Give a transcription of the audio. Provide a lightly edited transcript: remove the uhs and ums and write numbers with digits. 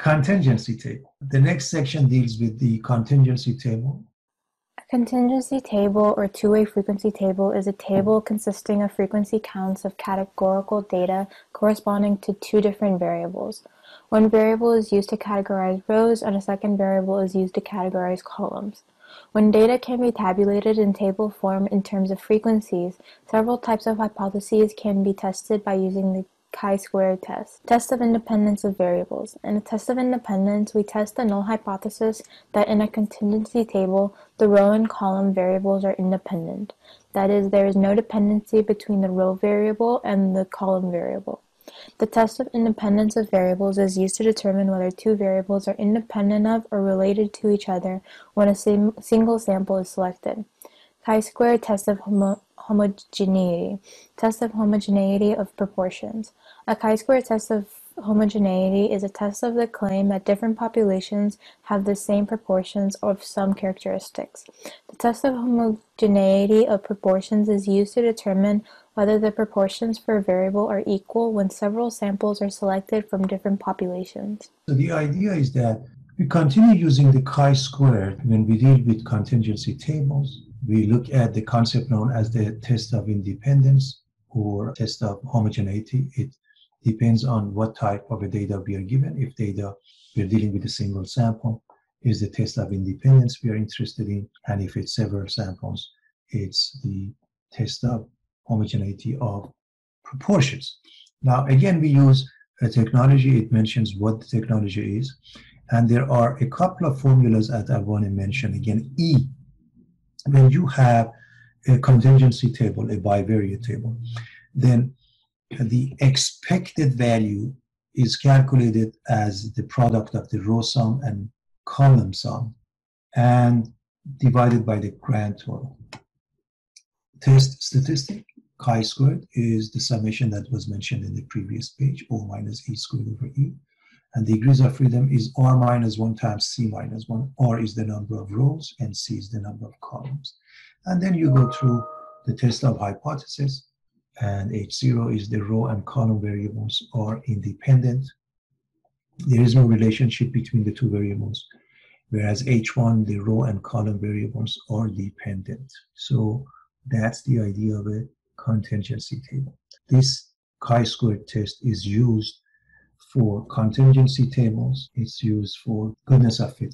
Contingency table. The next section deals with the contingency table. A contingency table or two-way frequency table is a table consisting of frequency counts of categorical data corresponding to two different variables. One variable is used to categorize rows and a second variable is used to categorize columns. When data can be tabulated in table form in terms of frequencies, several types of hypotheses can be tested by using the chi-square test. Test of independence of variables. In a test of independence, we test the null hypothesis that in a contingency table, the row and column variables are independent. That is, there is no dependency between the row variable and the column variable. The test of independence of variables is used to determine whether two variables are independent of or related to each other when a single sample is selected. Chi-square test of homogeneity. Test of homogeneity of proportions. A chi-square test of homogeneity is a test of the claim that different populations have the same proportions of some characteristics. The test of homogeneity of proportions is used to determine whether the proportions for a variable are equal when several samples are selected from different populations. So the idea is that we continue using the chi-square when we deal with contingency tables. We look at the concept known as the test of independence or test of homogeneity. It depends on what type of a data we are given. If data we're dealing with a single sample, is the test of independence we are interested in, and if it's several samples, it's the test of homogeneity of proportions. Now, again, we use a technology. It mentions what the technology is, and there are a couple of formulas that I want to mention. Again, E. When you have a contingency table, a bivariate table, then the expected value is calculated as the product of the row sum and column sum and divided by the grand total. Test statistic, chi-squared, is the summation that was mentioned in the previous page, O minus E squared over E. And degrees of freedom is R minus 1 times C minus 1. R is the number of rows and C is the number of columns. And then you go through the test of hypothesis, and H0 is the row and column variables are independent. There is no relationship between the two variables, whereas H1, the row and column variables are dependent. So that's the idea of a contingency table. This chi-squared test is used for contingency tables. It's used for goodness of fit